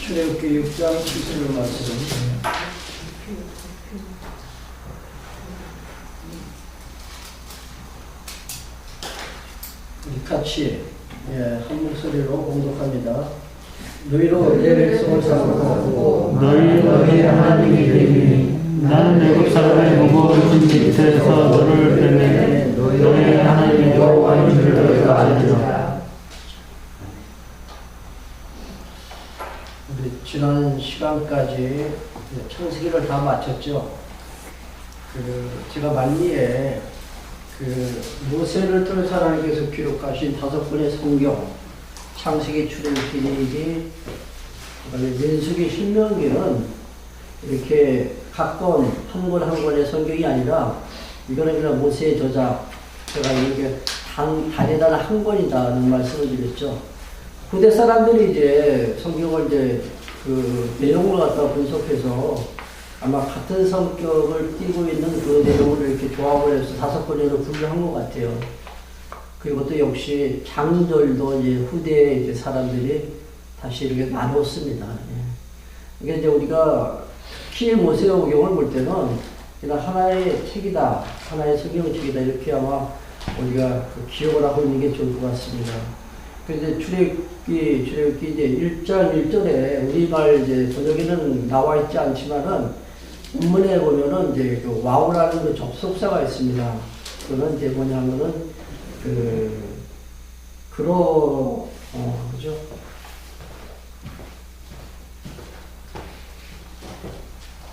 출애굽기 6장 7절 말씀. 같이 한 목소리로 공독합니다. 너희로 내 백성을 삼고 너희 하나님이 되리니 나는 애굽 사람의 무거운 짐 밑에서 너를 빼내 너희 하나님 여호와인 줄 너희가 알리라. 우리 지난 시간까지 창세기를 다 마쳤죠. 제가 만리에 모세를 통해서 하나님께서 기록하신 5권의 성경, 창세기, 출애굽기, 레위기, 민수기, 신명기는 이렇게 가까운 한 권 한 권의 성경이 아니라 이거는 그냥 모세의 저작, 제가 이렇게 단에다가 한 권이다는 말씀을 드렸죠. 후대 사람들이 이제 성경을 이제 내용을 갖다 분석해서 아마 같은 성격을 띠고 있는 그 내용을 이렇게 조합을 해서 5권으로 분류한 것 같아요. 그리고 또 역시 장절도 이제 후대 이제 사람들이 다시 이렇게 나눴습니다. 이게 이제 우리가 특히 모세오경을 볼 때는 그냥 하나의 책이다, 하나의 성경책이다 이렇게 아마 우리가 기억을 하고 있는 게 좋을 것 같습니다. 그래서 출애굽기 이제 1장 1절에 우리말 이제 번역에는 나와 있지 않지만은 본문에 보면은 이제 와우라는 접속사가 있습니다. 그거는 이제 뭐냐면은 그죠?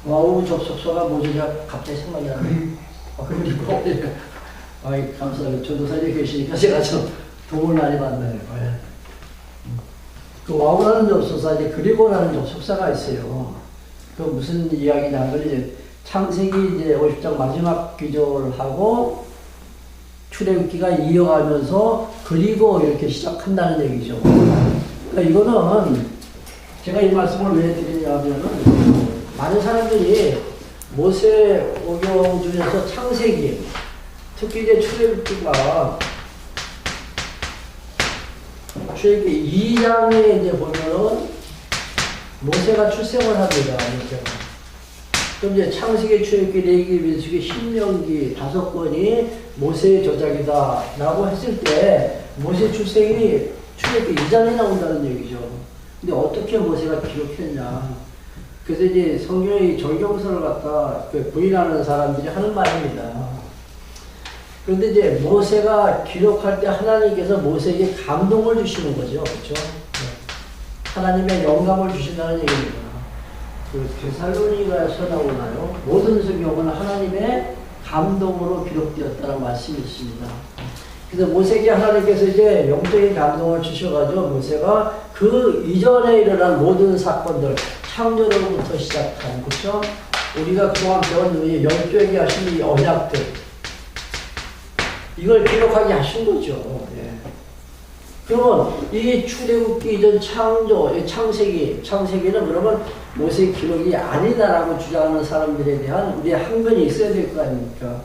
와우 접속사가 뭐지? 갑자기 생각이 나네. 그리고 감사합니다. 전도사님 계시니까 제가 좀 도움을 많이 받네요. 그 와우라는 접속사, 이제 그리고라는 접속사가 있어요. 그 무슨 이야기냐면 이제 창세기 이제 50장 마지막 기절하고 출애굽기가 이어가면서 그리고 이렇게 시작한다는 얘기죠. 그러니까 이거는 제가 이 말씀을 왜 드리냐면은 많은 사람들이 모세오경 중에서 창세기, 특히 이제 출애굽기 2장에 이제 보면은 모세가 출생을 합니다. 그럼 이제 창세기, 출애굽기, 레위기, 민수기, 신명기 5권이 모세의 저작이다 라고 했을 때 모세 출생이 출애굽기 2장에 나온다는 얘기죠. 근데 어떻게 모세가 기록했냐. 그래서 이제 성경의 정경서를 갖다 부인하는 사람들이 하는 말입니다. 그런데 이제 모세가 기록할 때 하나님께서 모세에게 감동을 주시는 거죠. 그렇죠? 하나님의 영감을 주신다는 얘기입니다. 데살로니가에서 나오나요? 모든 성경은 하나님의 감동으로 기록되었다는 말씀이 있습니다. 그래서 모세에게 하나님께서 이제 영적인 감동을 주셔가지고 모세가 그 이전에 일어난 모든 사건들, 창조로부터 시작한, 그렇죠? 우리가 그동안 배운 이 열조에게 하신 이 언약들, 이걸 기록하게 하신 거죠. 그러면 이 출애굽기 이전 창조, 창세기는 그러면 모세의 기록이 아니다라고 주장하는 사람들에 대한 우리의 항변이 있어야 될 거 아닙니까?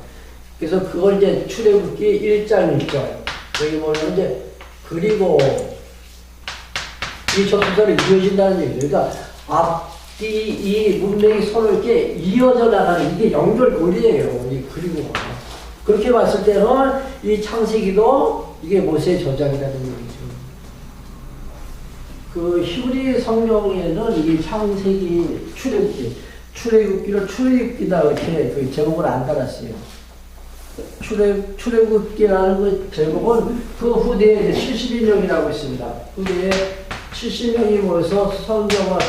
그래서 그걸 이제 출애굽기 1장 1절 여기 보면 이제 그리고 이 접속사로 이어진다는 얘기죠. 그러니까 앞뒤 이 문맥이 서로 이렇게 이어져 나가는 이게 연결고리예요. 이 그리고가. 그렇게 봤을 때는 이 창세기도 이게 모세의 저작이라는 얘기죠. 그 히브리 성경에는 이 창세기, 출애굽기를 출애굽기다 이렇게 그 제목을 안 달았어요. 출애굽기라는 그 제목은 그 후대에 70인명이라고 있습니다. 후대에 70명이 모여서 성경을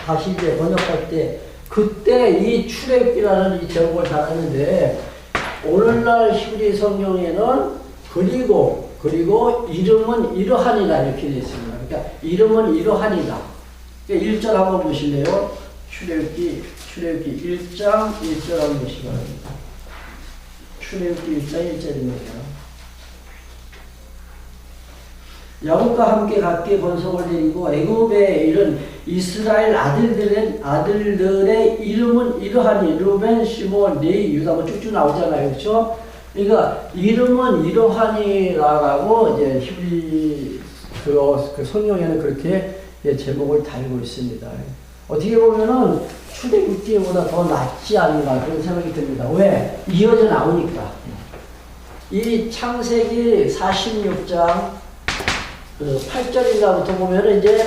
다시 이제 번역할 때 그때 이 출애굽기라는 이 제목을 달았는데 오늘날 히브리 성경에는 그리고 이름은 이러하니라 이렇게 되어 있습니다. 그러니까 이름은 이러하니라. 1절 한번 보실래요? 출애굽기 1장 1절 한번 보시기 바랍니다. 출애굽기 1장 1절입니다. 야곱과 함께 각기 번성을 데리고 애굽에 이른 이스라엘 아들들의 이름은 이러하니 르벤, 시몬, 레위, 유다 뭐 쭉쭉 나오잖아요. 그렇죠? 그러니까 이름은 이러하니라고 이제 히브리 그 성경에는 그렇게 제목을 달고 있습니다. 어떻게 보면은 출애굽기보다 더 낫지 않은가 그런 생각이 듭니다. 왜? 이어져 나오니까. 이 창세기 46장 그 8절인가부터 보면은 이제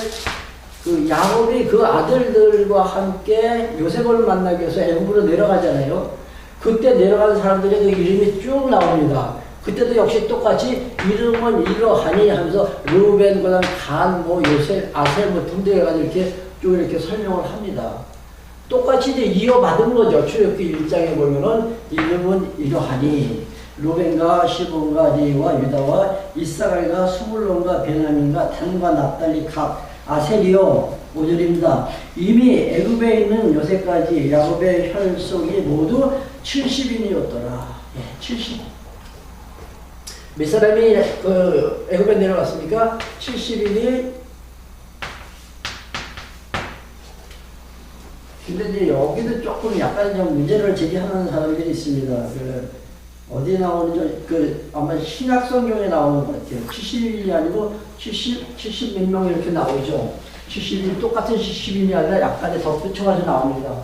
그 야곱이 그 아들들과 함께 요셉을 만나기 위해서 애굽으로 내려가잖아요. 그때 내려간 사람들의 그 이름이 쭉 나옵니다. 그때도 역시 똑같이 이름은 이러하니 하면서 르우벤, 그다음 간, 뭐 요셉, 아셀 뭐 등등 해가지고 이렇게 쭉 이렇게 설명을 합니다. 똑같이 이제 이어받은 거죠. 출애굽기 1장에 보면은 이름은 이러하니 르우벤과 시몬과 레위와 유다와 이사갈과 스불론과 베냐민과 단과 납달리 갓 아셀이요 5절입니다. 이미 애굽에 있는 요새까지 야곱의 혈속이 모두 70인이었더라. 70. 몇 사람이 그 애굽에 내려갔습니까? 70인이. 근데 이제 여기도 조금 약간 좀 문제를 제기하는 사람들이 있습니다. 어디에 나오는지, 아마 신약성경에 나오는 것 같아요. 71이 아니고 70 몇 명 이렇게 나오죠. 70인, 똑같은 70인이 아니라 약간의 덧붙여가지고 나옵니다.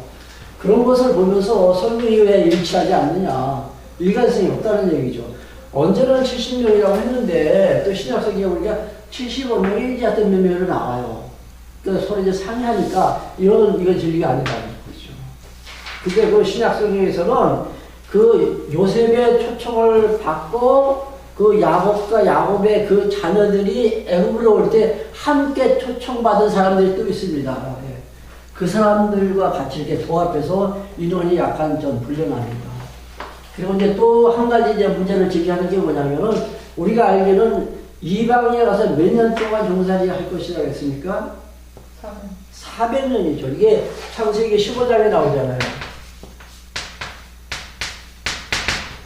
그런 것을 보면서 성경이 왜 일치하지 않느냐. 일관성이 없다는 얘기죠. 언제는 70명이라고 했는데, 또 신약성경에 보니까 75명이 이제 어떤 몇 명으로 나와요. 그래서 서로 이제 상의하니까, 이거 진리가 아니다는 거죠. 근데 그 신약성경에서는 그 요셉의 초청을 받고 그 야곱과 야곱의 그 자녀들이 애굽으로 올 때 함께 초청받은 사람들이 또 있습니다. 그 사람들과 같이 이렇게 도합해서 인원이 약간 좀 불려납니다. 그리고 이제 또 한 가지 이제 문제를 제기하는 게 뭐냐면은 우리가 알기는 이방인에 가서 몇 년 동안 종살이 할 것이라고 했습니까? 400년이죠. 이게 창세기 15장에 나오잖아요.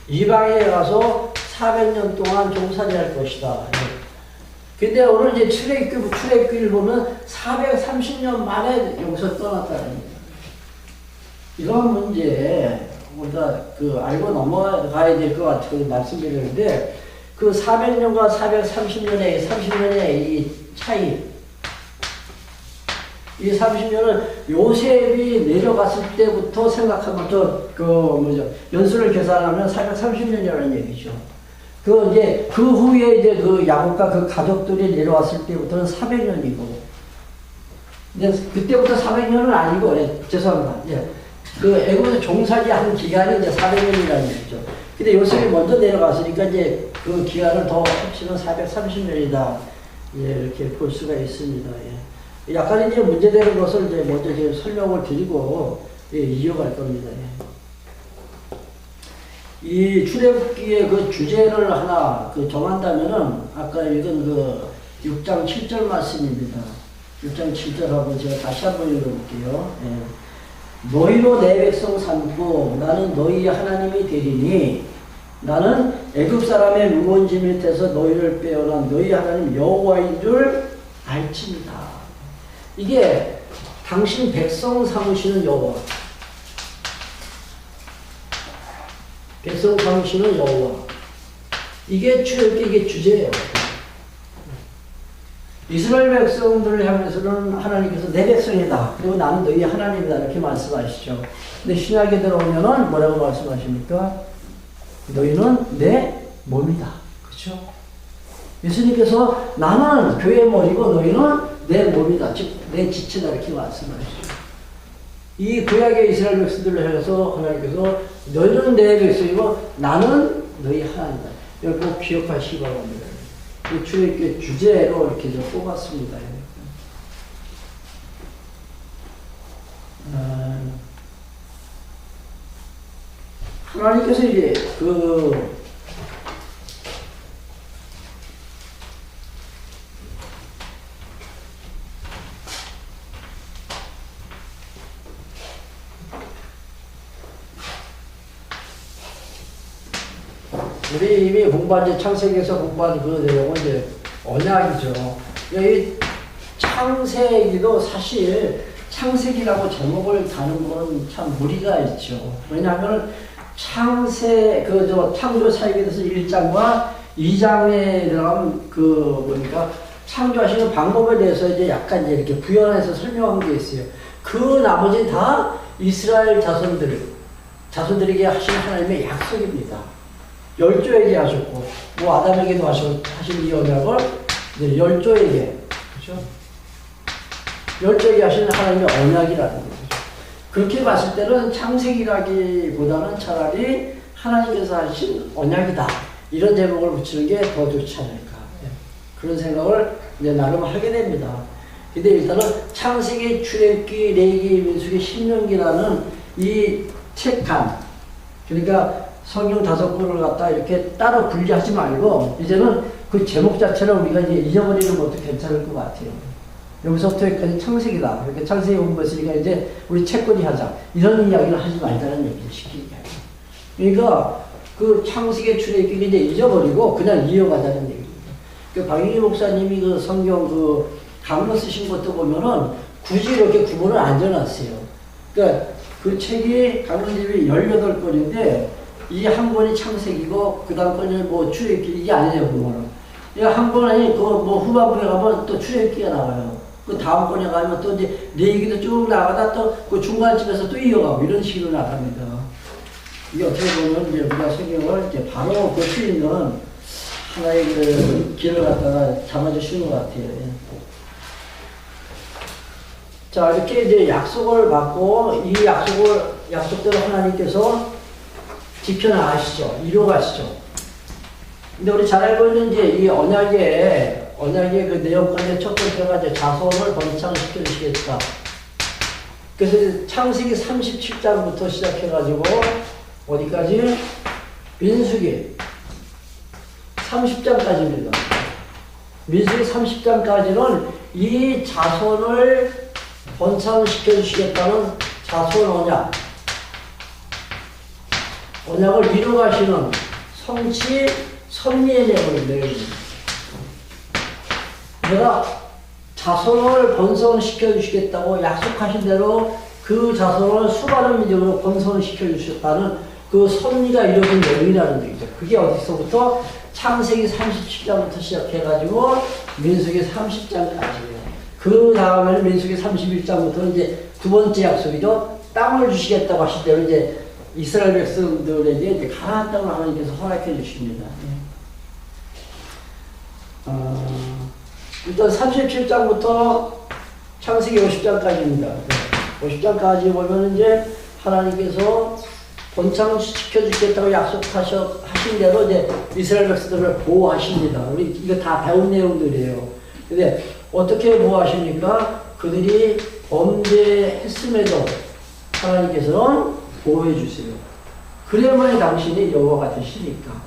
이방에 가서 400년 동안 종살이할 것이다. 근데 오늘 이제 출애굽기를 보면 430년 만에 여기서 떠났다는 거예요. 이런 문제 우리가 알고 넘어가야 될 것 같아서 말씀드리는데 그 400년과 430년의 30년의 이 차이, 이 30년은 요셉이 내려갔을 때부터 생각하면 연수를 계산하면 430년이라는 얘기죠. 그 후에 이제 그 야곱과 그 가족들이 내려왔을 때부터는 400년이고, 이제 그때부터 400년은 아니고, 죄송합니다. 그 애굽에서 종살이 한 기간이 이제 400년이라는 얘기죠. 근데 요셉이 먼저 내려갔으니까 이제 그 기간을 더 합치면 430년이다. 이렇게 볼 수가 있습니다. 약간 이제 문제되는 것을 이제 먼저 지금 설명을 드리고 이어갈 겁니다. 이 출애굽기의 그 주제를 하나 정한다면은 아까 읽은 6장 7절 말씀입니다. 6장 7절하고 제가 다시 한번 읽어볼게요. 너희로 내 백성 삼고 나는 너희 하나님이 되리니 나는 애굽 사람의 무언지 밑에서 너희를 빼어난 너희 하나님 여호와인 줄 알지니다. 이게 당신 백성 삼으시는 여호와, 백성 삼으시는 여호와, 이게 출애굽기의 주제예요. 이스라엘 백성들을 향해서는 하나님께서 내 백성이다. 그리고 나는 너희 하나님이다. 이렇게 말씀하시죠. 근데 신약에 들어오면은 뭐라고 말씀하십니까? 너희는 내 몸이다. 그렇죠? 예수님께서 나는 교회의 머리고 너희는 내 몸이다. 즉, 내 지체다. 이렇게 말씀하시죠. 이 구약의 이스라엘 백성들을 향해서 하나님께서 너희는 내 백성이고 나는 너희 하나님이다. 이걸 꼭 기억하시기 바랍니다. 이 출애굽기의 주제로 이렇게 좀 뽑았습니다. 하나님께서 이제 우리 이미 공부한 창세기에서 공부한 그 내용은 이제 언약이죠. 이 창세기도 사실 창세기라고 제목을 다는 건 참 무리가 있죠. 왜냐하면 창조 사역에 대해서 1장과 2장에 들어가면 보니까 창조하시는 방법에 대해서 이제 약간 이제 이렇게 부연해서 설명한 게 있어요. 그 나머지 다 이스라엘 자손들에게 하신 하나님의 약속입니다. 열조에게 하셨고, 뭐 아담에게도 하신 이 언약을 이제 열조에게, 그렇죠? 열조에게 하시는 하나님의 언약이라는 거죠. 그렇게 봤을 때는 창세기라기보다는 차라리 하나님께서 하신 언약이다. 이런 제목을 붙이는 게 더 좋지 않을까. 그런 생각을 이제 나름 하게 됩니다. 근데 일단은 창세기, 출애굽기, 레위기, 민수기, 신명기라는 이 책간, 그러니까 성경 5권을 갖다 이렇게 따로 분리하지 말고 이제는 그 제목 자체를 우리가 이제 잊어버리는 것도 괜찮을 것 같아요. 여기서부터 여기까지 창세기다. 이렇게 창세기 공부했으니까 이제 우리 책거리 하자. 이런 이야기를 하지 말자는 얘기죠. 쉽게 이야기. 그러니까 그 창세기, 출애굽기 이제 잊어버리고 그냥 이어가자는 얘기입니다. 그 박영희 목사님이 그 성경 그 강론 쓰신 것도 보면은 굳이 이렇게 구분을 안 지어놨어요. 그러니까 그 책이 강론집이 18권인데 이 한 권이 창세기고 그 다음 권이 뭐 출애굽기 이게 아니에요. 보면은 이 한 권이 그 뭐 후반부에 가면 또 출애굽기가 나와요. 그 다음 권에 가면 또 이제 레위기도 쭉 나가다 또 그 중간쯤에서 또 이어가고 이런 식으로 나갑니다. 이게 어떻게 보면 이제 우리가 성경을 이제 바로 볼 수 있는 하나의 그 길을 갖다가 잡아주시는 것 같아요. 자, 이렇게 이제 약속을 받고 이 약속대로 하나님께서 지켜나가시죠. 이루어가시죠. 근데 우리 잘 알고 있는 이제 이 언약의 그 내용 가운데 첫 번째가 이제 자손을 번창시켜 주시겠다. 그래서 창세기 37장부터 시작해가지고 어디까지? 민수기 30장까지입니다. 민수기 30장까지는 이 자손을 번창시켜 주시겠다는 자손 언약을 이루어가시는 성취, 선미의 내용입니다. 내가 자손을 번성시켜 주시겠다고 약속하신 대로 그 자손을 수많은 민족으로 번성시켜 주셨다는 그 선미가 이루어진 내용이라는 얘기죠. 그게 어디서부터? 창세기 37장부터 시작해가지고 민수기 30장까지예요. 그 다음에는 민수기 31장부터 이제 두 번째 약속이죠. 땅을 주시겠다고 하실 때로 이제 이스라엘 백성들에게 이제 가나안 땅을 하나님께서 허락해 주십니다. 일단 37장부터 창세기 50장까지입니다. 50장까지 보면 이제 하나님께서 번창시켜 주겠다고 약속하신 대로 이제 이스라엘 백성들을 보호하십니다. 우리 이거 다 배운 내용들이에요. 근데 어떻게 보호하십니까? 그들이 범죄했음에도 하나님께서는 보호해 주세요. 그래야만이 당신이 여호와가 되시니까.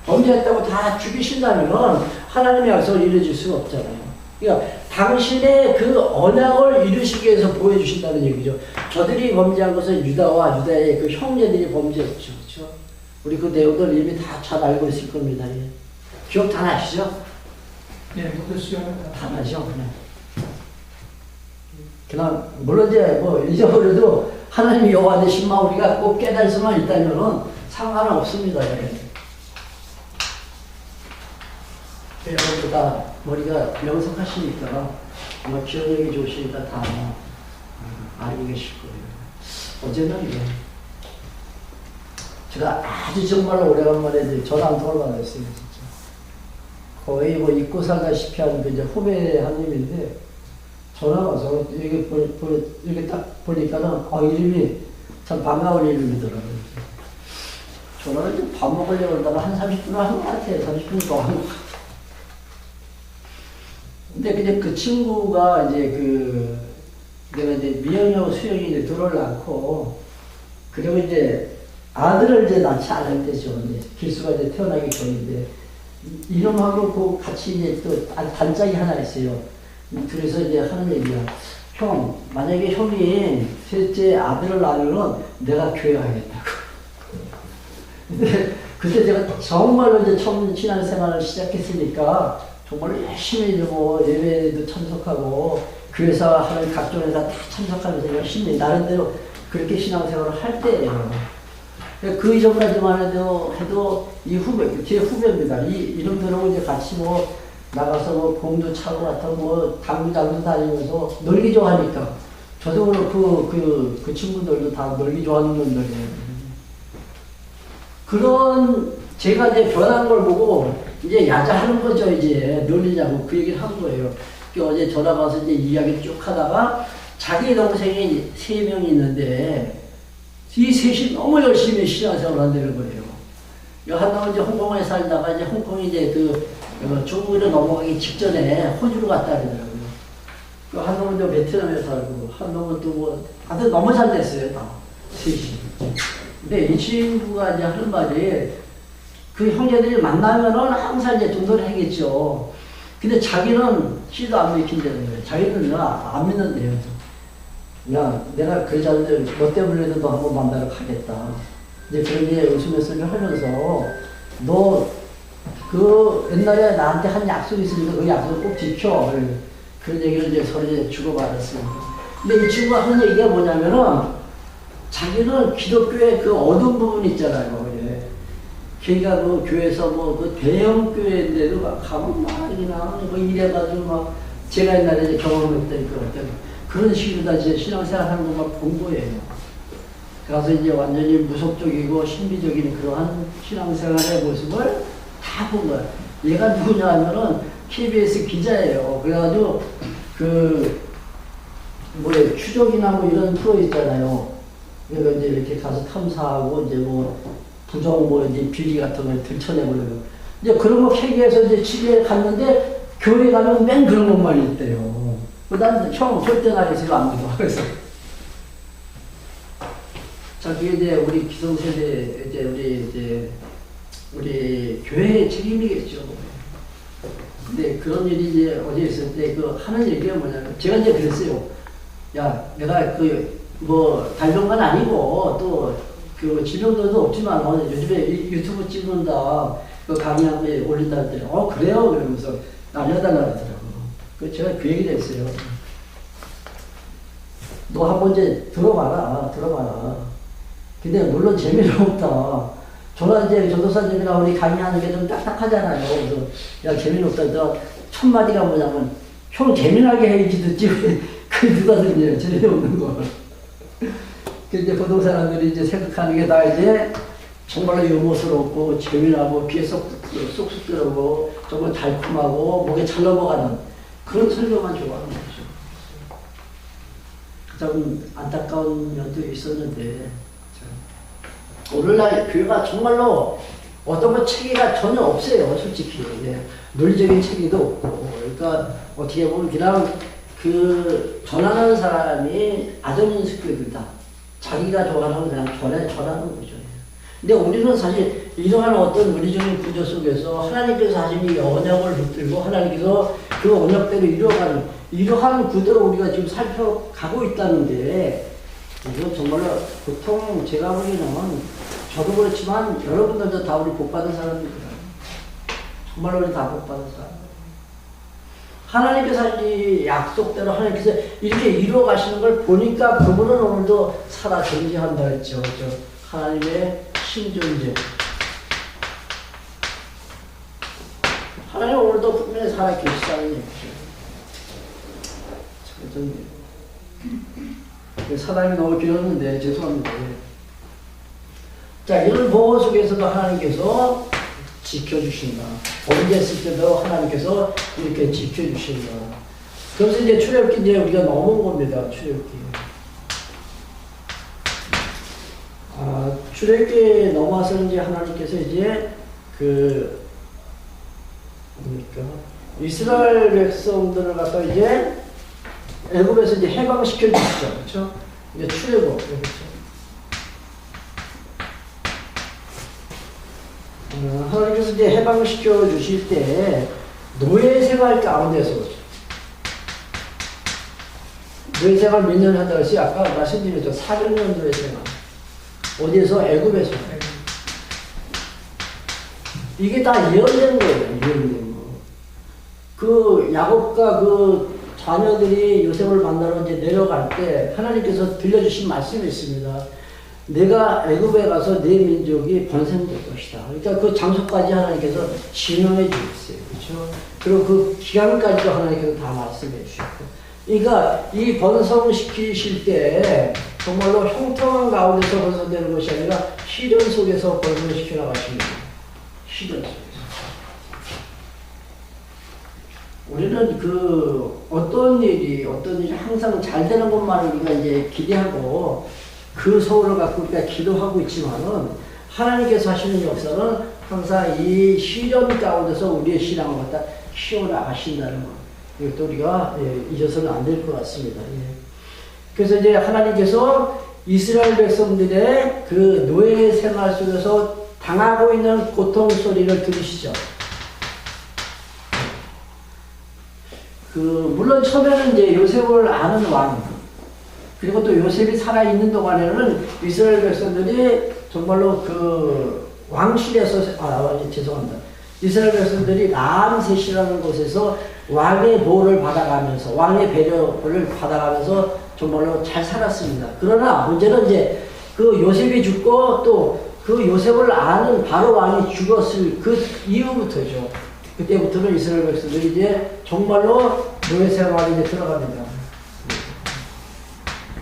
범죄했다고 다 죽이신다면 하나님의 약속을 이루어질 수가 없잖아요. 그러니까 당신의 그 언약을 이루시기 위해서 보호해 주신다는 얘기죠. 저들이 범죄한 것은 유다와 유다의 그 형제들이 범죄했죠. 그렇죠? 우리 그 내용들 이미 다 잘 알고 있을 겁니다. 예. 기억 다 나시죠? 네, 모두 수용합니다. 다 나죠? 그냥 물론 이제 뭐 잊어버려도 하나님이 여호와 되신만 우리가 꼭 깨달을 수만 있다면은 상관은 없습니다. 예. 여러분보다 머리가 명석하시니까 아마 기억력이 좋으시니까 다 알고 계실 거예요. 어제는 제가 아주 정말로 오래간만에 전화 한 통을 받았어요. 진짜 거의 뭐 잊고 살다시피 하는 그 이제 후배 한 님인데 전화 와서 이렇게 딱 보니까는 이름이 참 반가운 이름이더라고요. 전화를 좀 밥 먹으려고 하다가 한 30분을 한 것 같아요. 30분 더 한 것 같아요. 근데 그냥 그 친구가 이제 내가 이제 미영이하고 수영이 이제 둘을 낳고, 그리고 이제 아들을 이제 낳지 않을 때죠. 이제 길수가 이제 태어나기 전인데, 이름하고 그 같이 이제 또 단짝이 하나 있어요. 그래서 이제 하는 얘기야. 형, 만약에 형이 셋째 아들을 낳으면 내가 교회 가겠다고. 근데 그때 제가 정말로 이제 처음 신앙생활을 시작했으니까, 정말 열심히 뭐 예배에도 참석하고 교회에서 하는 각종 회사 다 참석하면서 열심히 나름대로 그렇게 신앙생활을 할 때예요. 그 이전까지만 해도 이 후배, 제 후배입니다. 이름 들어오고 이제 같이 뭐 나가서 뭐 공도 차고 같은 뭐 당구장도 다니면서 놀기 좋아하니까 저도 그렇고 그 친구들도 다 놀기 좋아하는 분들이에요. 그런 제가 이제 변한 걸 보고 이제 야자하는 거죠. 이제 놀리자고 그 얘기를 한 거예요. 어제 전화 와서 이제 이야기 쭉 하다가 자기 동생이 3명이 있는데 이 셋이 너무 열심히 신앙생활을 한다는 거예요. 한 놈은 이제 홍콩에 살다가 이제 홍콩이 이제 중국으로 넘어가기 직전에 호주로 갔다 그러더라고요. 한 놈은 또 베트남에 살고, 한 놈은 또 뭐, 다들 너무 잘 됐어요, 다. 셋이. 근데 이 친구가 이제 하는 말이, 그 형제들이 만나면은 항상 이제 돈돌이 하겠죠. 근데 자기는 씨도 안 믿긴다는 거예요. 자기는 안 믿는데요. 야, 내가 그 자들, 너 때문에도 너 한번 만나러 가겠다. 이제 그런 게 웃으면서 하면서, 너, 옛날에 나한테 한 약속이 있으니까 그 약속을 꼭 지켜. 그런 얘기를 이제 서로 이제 주고받았습니다. 근데 이 친구가 하는 얘기가 뭐냐면은, 자기는 기독교의 그 어두운 부분 있잖아요. 걔가 그 교회에서 그 대형 교회인데도 막 가면 막 그냥 뭐 이래가지고 막 제가 옛날에 이제 경험했던 그런 식으로 다 이제 신앙생활 하는 것만 본 거예요. 그래서 이제 완전히 무속적이고 신비적인 그러한 신앙생활의 모습을 다 본 거예요. 얘가 누구냐 하면은 KBS 기자예요. 그래가지고 추적이나 뭐 이런 프로 있잖아요. 그러니까 이제 이렇게 가서 탐사하고 이제 부정 이제 비리 같은 걸 들춰내보려고. 이제 그런 거 KBS에서 이제 집에 갔는데 교회 가면 맨 그런 것만 있대요. 난 형 절대 나에서 안 믿어. 그래서. 자, 그게 이제 우리 기성세대, 우리 교회의 책임이겠죠. 근데 그런 일이 이제 어제 있을 때 하는 얘기가 뭐냐면, 제가 이제 그랬어요. 야, 내가 달병관 아니고, 또, 지명도도 없지만, 요즘에 유튜브 찍는다, 강의한 거 올린다 했더니, 그래요? 그러면서 알려달라 그러더라고요. 제가 그 얘기를 했어요. 너 한번 이제 들어봐라. 근데 물론 재미는 없다. 저는 이제 전도사님이랑 우리 강의하는 게 좀 딱딱하잖아요. 그래서, 야, 재미는 없다. 너 첫 마디가 뭐냐면, 형 재미나게 해야지 듣지. 그 누가 듣냐. 재미없는 거. 근데 보통 사람들이 이제 생각하는 게 다 이제 정말로 유머스럽고 재미나고 귀에 쏙쏙 들어오고 정말 달콤하고 목에 잘 넘어가는 그런 설교만 좋아하는 거죠. 좀 안타까운 면도 있었는데 오늘날 교회가 정말로 어떤 거 체계가 전혀 없어요. 솔직히 논리적인 체계도 없고 그러니까 어떻게 보면 그냥 전하는 사람이 아전인수교들이다. 자기가 좋아하는 그냥 전하는 거죠. 근데 우리는 사실 이러한 어떤 물리적인 구조 속에서 하나님께서 하신 이 언약을 붙들고 하나님께서 그 언약대로 이러한 구도를 우리가 지금 살펴가고 있다는데 이거 정말로 보통 제가 보기에는 저도 그렇지만 여러분들도 다 우리 복받은 사람들이에요. 정말로 우리 다 복받은 사람. 하나님께서 하신 약속대로 하나님께서 이렇게 이루어 가시는 걸 보니까 그분은 오늘도 살아 존재한다 했죠. 하나님의 신존재. 하나님 오늘도 분명히 살아 계시다는 얘기죠. 사람이 너무 길었는데 죄송합니다. 자, 이런 보호 속에서도 하나님께서 지켜주신다. 언제 했을 때도 하나님께서 이렇게 지켜주신다. 그래서 이제 출애굽기 이제 우리가 넘어온 겁니다. 출애굽기. 출애굽기에 넘어와서 이제 하나님께서 이제 이스라엘 백성들을 갖다 이제 애굽에서 이제 해방시켜 주시죠. 그렇죠? 이제 출애굽. 그렇죠? 하나님께서 이제 해방시켜 주실 때 노예 생활 가운데서 노예 생활 몇 년 한다고 했어요? 아까 말씀드렸죠. 400년 노예 생활. 어디에서? 애굽에서. 이게 다 예언된 거예요. 예언된 거. 야곱과 자녀들이 요셉을 만나러 이제 내려갈 때 하나님께서 들려주신 말씀이 있습니다. 내가 애굽에 가서 내 민족이 번성될 것이다. 그러니까 그 장소까지 하나님께서 진언해 주셨어요. 그렇죠? 그리고 그 기간까지도 하나님께서 다 말씀해 주셨고. 그러니까 이 번성시키실 때 정말로 형통한 가운데서 번성되는 것이 아니라 시련 속에서 번성시켜 나가십니다. 시련 속에서. 우리는 그 어떤 일이 항상 잘 되는 것만을 우리가 이제 기대하고 그 소원을 갖고 우리가 기도하고 있지만은 하나님께서 하시는 역사는 항상 이 시련 가운데서 우리의 신앙을 갖다 키워나가신다는 것. 이것도 우리가 잊어서는 안 될 것 같습니다. 그래서 이제 하나님께서 이스라엘 백성들의 그 노예 생활 속에서 당하고 있는 고통 소리를 들으시죠. 물론 처음에는 이제 요셉을 아는 왕, 그리고 또 요셉이 살아있는 동안에는 이스라엘 백성들이 정말로 그 왕실에서, 죄송합니다. 이스라엘 백성들이 라암셋이라는 곳에서 왕의 보호를 받아가면서, 왕의 배려를 받아가면서 정말로 잘 살았습니다. 그러나 문제는 이제 그 요셉이 죽고 또 그 요셉을 아는 바로 왕이 죽었을 그 이후부터죠. 그때부터는 이스라엘 백성들이 이제 정말로 노예 생활에 이제 들어갑니다.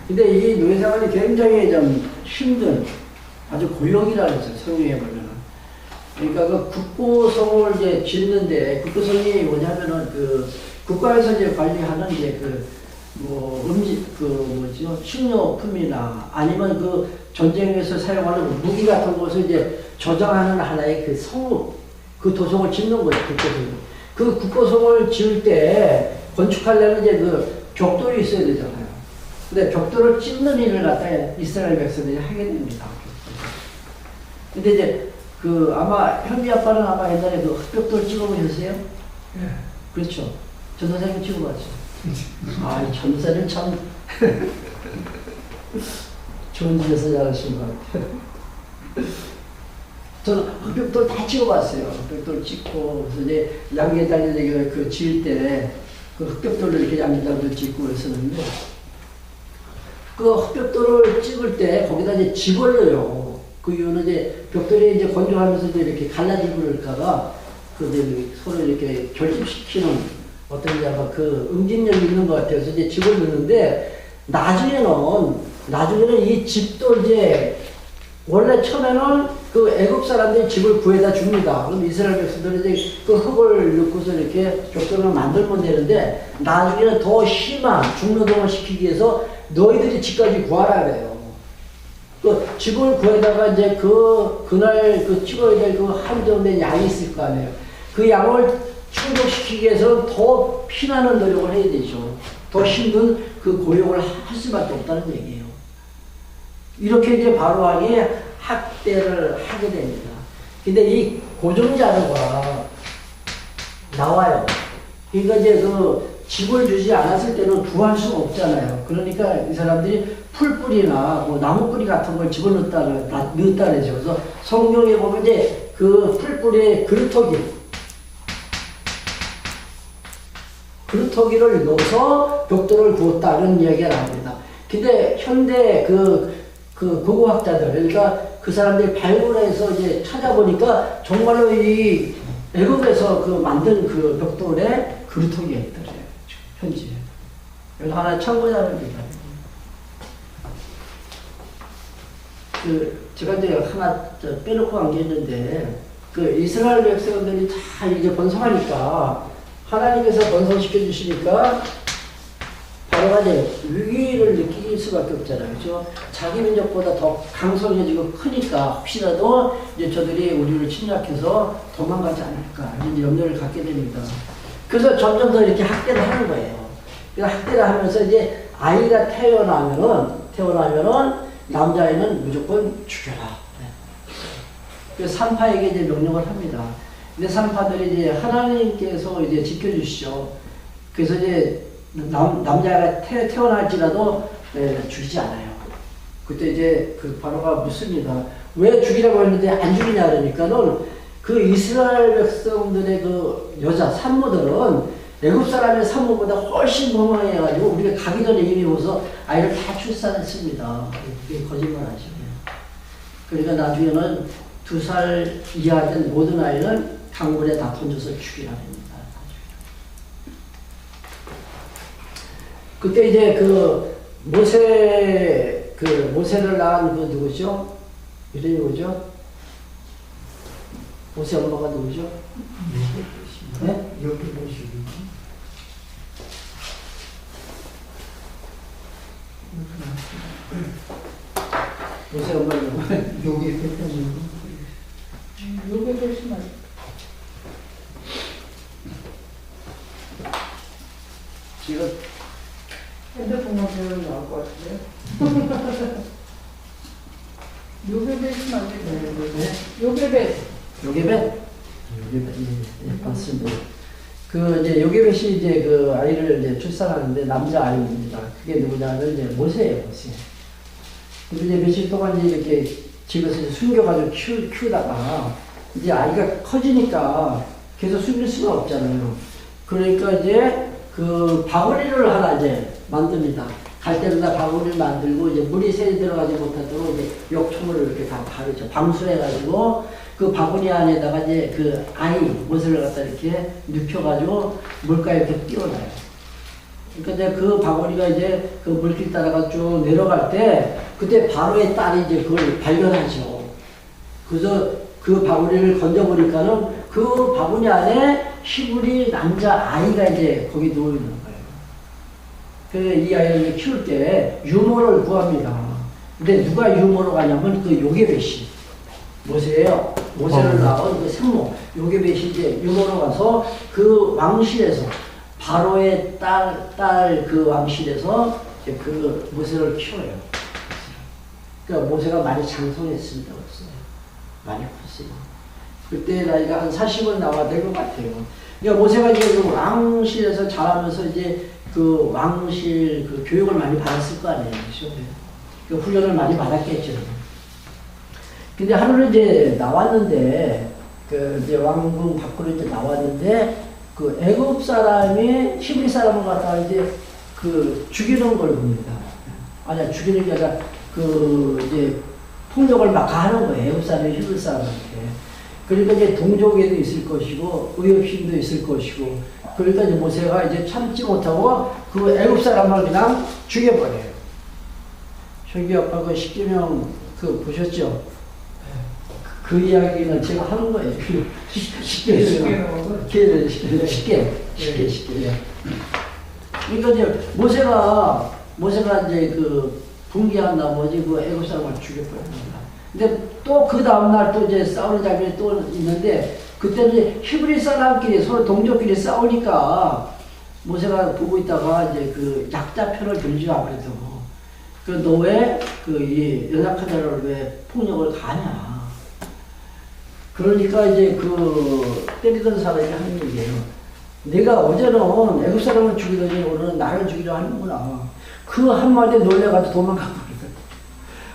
근데 이 노예 생활이 굉장히 좀 힘든 아주 고역이라는 거죠. 성경에 보면은. 그러니까 그 국고성을 이제 짓는데, 국고성이 뭐냐면은 그 국가에서 이제 관리하는 이제 식료품이나 아니면 그 전쟁에서 사용하는 무기 같은 것을 이제 저장하는 하나의 그 성읍, 그 도성을 짓는 거예요, 국고성을. 그 국고성을 지을 때 건축하려면 이제 그 벽돌이 있어야 되잖아요. 근데 벽돌을 찢는 일을 갖다 이스라엘 백성들이 하게 됩니다. 근데 이제 아마 현미 아빠는 아마 옛날에 그 흑벽돌 찍어보셨어요? 예. 그렇죠. 전 선생님 찍어봤죠. 이 전사를 참 좋은 집에서 자라신 것 같아요. 저는 흑벽돌 다 찍어봤어요. 흑벽돌 찍고, 그래서 이제 양계단에 그 지을 때 그 흑벽돌을 이렇게 양계단도 찍고 그랬었는데, 그 흑벽돌을 찍을 때 거기다 이제 집을 넣어요. 그 이유는 이제 벽돌이 이제 건조하면서 이제 이렇게 갈라지고 그럴까봐 서로 이렇게 결집시키는 어떤 이제 아마 그 응집력이 있는 것 같아요. 그래서 이제 집을 넣는데, 나중에는 이 집도 이제 원래 처음에는 그 애굽 사람들이 집을 구해다 줍니다. 그럼 이스라엘 백성들이 이제 그 흙을 넣고서 이렇게 벽돌을 만들면 되는데, 나중에는 더 심한 중노동을 시키기 위해서 너희들이 집까지 구하라 그래요. 그 집을 구해다가 이제 그날 찍어야 될 그 한정된 양이 있을 거 아니에요. 그 양을 충족시키기 위해서는 더 피나는 노력을 해야 되죠. 더 힘든 그 고용을 할 수밖에 없다는 얘기예요. 이렇게 이제 바로왕이 학대를 하게 됩니다. 근데 이 고정자료가 나와요. 그러니까 이제 집을 주지 않았을 때는 구할 수가 없잖아요. 그러니까 이 사람들이 풀뿌리나 나무뿌리 같은 걸 집어넣었다 그러죠. 그래서 성경에 보면 이제 그 풀뿌리에 그루터기를 넣어서 벽돌을 구웠다는 이야기가 나옵니다. 근데 현대 고고학자들, 그러니까 그 사람들이 발굴해서 이제 찾아보니까 정말로 이 애굽에서 만든 그 벽돌에 그루터기가 있더래요. 현지에. 여기 하나 참고자료입니다. 제가 이제 하나 빼놓고 간 게 있는데, 이스라엘 백성들이 다 이제 번성하니까, 하나님께서 번성시켜 주시니까, 바로가 이제 위기를 느낄 수밖에 없잖아요. 그죠? 자기 민족보다 더 강성해지고 크니까, 혹시라도 이제 저들이 우리를 침략해서 도망가지 않을까, 이제 염려를 갖게 됩니다. 그래서 점점 더 이렇게 학대를 하는 거예요. 그러니까 학대를 하면서 이제 아이가 태어나면은 남자애는 무조건 죽여라. 그래서 산파에게 이제 명령을 합니다. 근데 산파들이 이제 하나님께서 이제 지켜주시죠. 그래서 이제 남자가 태어날지라도 죽이지 않아요. 그때 이제 바로가 묻습니다. 왜 죽이라고 했는데 안 죽이냐 그러니까는 이스라엘 백성들의 여자 산모들은 애굽 사람의 산모보다 훨씬 건강해가지고 우리가 가기 전에 이미 오서 아이를 다 출산했습니다. 이게 거짓말 아시고요. 그러니까 나중에는 2살 이하 된 모든 아이는 강물에 다 던져서 죽이라 합니다. 그때 이제 모세를 낳은 그 누구죠? 이름이 뭐죠? 모세 엄마가 누구죠? 네? 모세 엄마가 누구? 요괴배시 맞아. 지금 핸드폰만 배우면 나올 것 같은데요? 요괴배시 맞아요. 네? 요괴배. 요괴벳? 요괴벳, 예, 맞습니다. 이제 요괴벳이 이제 그 아이를 이제 출산하는데 남자 아이입니다. 그게 누구냐면 이제 모세예요, 모세. 근데 이제 며칠 동안 이제 이렇게 집에서 이제 숨겨가지고 키우다가 이제 아이가 커지니까 계속 숨길 수가 없잖아요. 그러니까 이제 그 바구니를 하나 이제 만듭니다. 갈 때마다 바구니를 만들고 이제 물이 새이 들어가지 못하도록 이제 욕통을 이렇게 다 바르죠. 방수해가지고 그 바구니 안에다가 이제 그 아이 모세를 갖다 이렇게 눕혀가지고 물가에 이렇게 띄워놔요. 그러니까 이제 그 바구니가 이제 그 물길 따라가 쭉 내려갈 때 그때 바로의 딸이 이제 그걸 발견하죠. 그래서 그 바구니를 건져보니까는 그 바구니 안에 히브리 남자 아이가 이제 거기 누워 있는 거예요. 이 아이를 키울 때 유모를 구합니다. 근데 누가 유모로 가냐면 그 요괴벳이 모세예요. 모세를 낳은 그 생모 요괴벳이 이제 유모로 가서 그 왕실에서 바로의 딸 그 왕실에서 이제 그 모세를 키워요. 그러니까 모세가 많이 장성했습니다. 많이 컸어요. 그때 나이가 한 40은 나와야 될 것 같아요. 그러니까 모세가 이제 그 왕실에서 자라면서 이제 그 왕실 그 교육을 많이 받았을 거 아니에요. 그렇죠? 그 훈련을 많이 받았겠죠. 근데 하루는 이제 나왔는데, 그 이제 왕궁 밖으로 이제 나왔는데, 그 애굽 사람이 히브리 사람을 갖다가 이제 그 죽이는 걸 봅니다. 아니야, 죽이는 게 아니라 그 이제 폭력을 막 가하는 거예요. 애굽 사람이 히브리 사람한테. 그러니까 이제 동족에도 있을 것이고, 의협심도 있을 것이고, 그러니까 이제 모세가 이제 참지 못하고 그 애굽 사람을 그냥 죽여버려요. 저기 아까 그 십계명 그 보셨죠? 그 이야기는 제가 하는 거예요. 쉽게. 그러니까 이제 모세가 이제 그 분개한 나머지 그 애굽 사람을 죽여버립니다. 근데 또 그 다음날 또 이제 싸우는 장면이 또 있는데, 그때는 이제 히브리 사람끼리 서로 동족끼리 싸우니까 모세가 보고 있다가 이제 그 약자 편을 들죠. 아무래도. 너 왜 이 연약한 자를 왜 폭력을 가냐. 그러니까 이제 그 때리던 사람이 하는 얘기예요. 내가 어제는 애굽 사람을 죽이더니 오늘은 나를 죽이려 하는구나. 그 한마디에 놀래가지고 도망갔거든.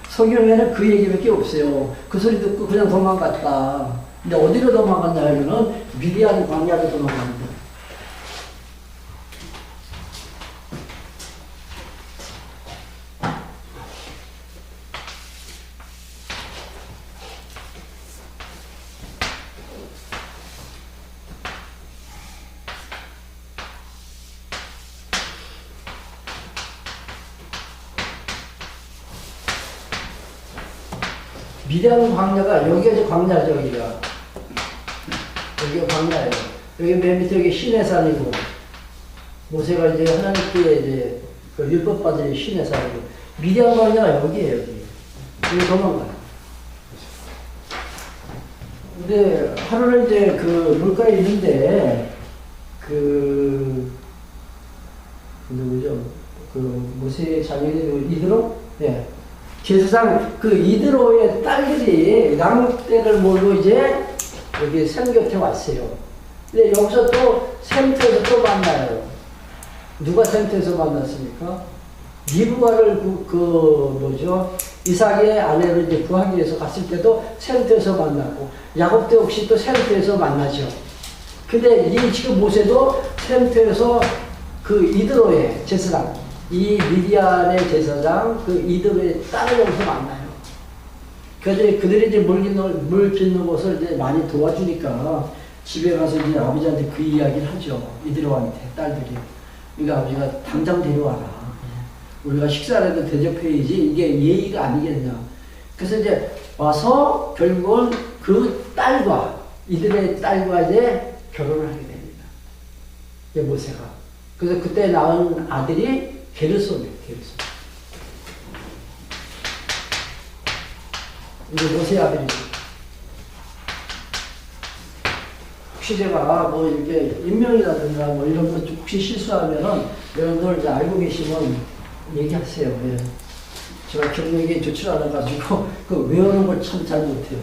성경에는 그 얘기밖에 없어요. 그 소리 듣고 그냥 도망갔다. 근데 어디로 도망갔냐 하면은 미디안 광야로 도망갑니다. 미디안 광야가 여기가 이제 광야죠. 여기가 광야예요. 여기 맨 밑에 여기 시내산이고, 모세가 이제 하나님께 이제 그 율법 받은 시내산이고, 미디안 광야가 여기에요. 여기 도망가요. 근데 하루는 이제 그 물가에 있는데 누구죠? 그 모세의 자녀들이 이드로? 예. 제사장 그 이드로의 딸들이 양떼를 몰고 이제 여기 샘 곁에 왔어요. 근데 여기서 또 샘터에서 또 만나요. 누가 샘터에서 만났습니까? 리브가를 이삭의 아내를 이제 구하기 위해서 갔을 때도 샘터에서 만났고, 야곱도 역시 또 샘터에서 만나죠. 근데 이 지금 모세도 샘터에서 그 이드로의 제사장, 이 미디안의 제사장 그 이드로의 딸을 여기서 만나요. 그들이 이제 물 깃는 것을 이제 많이 도와주니까 집에 가서 이제 아버지한테 그 이야기를 하죠. 이들한테, 딸들이. 그러니까 아버지가 당장 데려와라. 우리가 식사라도 대접해야지 이게 예의가 아니겠냐. 그래서 이제 와서 결국은 그 딸과, 이들의 딸과 이제 결혼을 하게 됩니다. 이제 모세가. 그래서 그때 낳은 아들이 게르솜이에요, 게르솜. 이제 모세 아들이죠. 혹시 제가 뭐 이렇게 인명이라든가 뭐 이런 것 혹시 실수하면은 여러분들 이제 알고 계시면 얘기하세요. 예. 제가 경력이 좋지 않아가지고 그 외우는 걸 참 잘 못해요.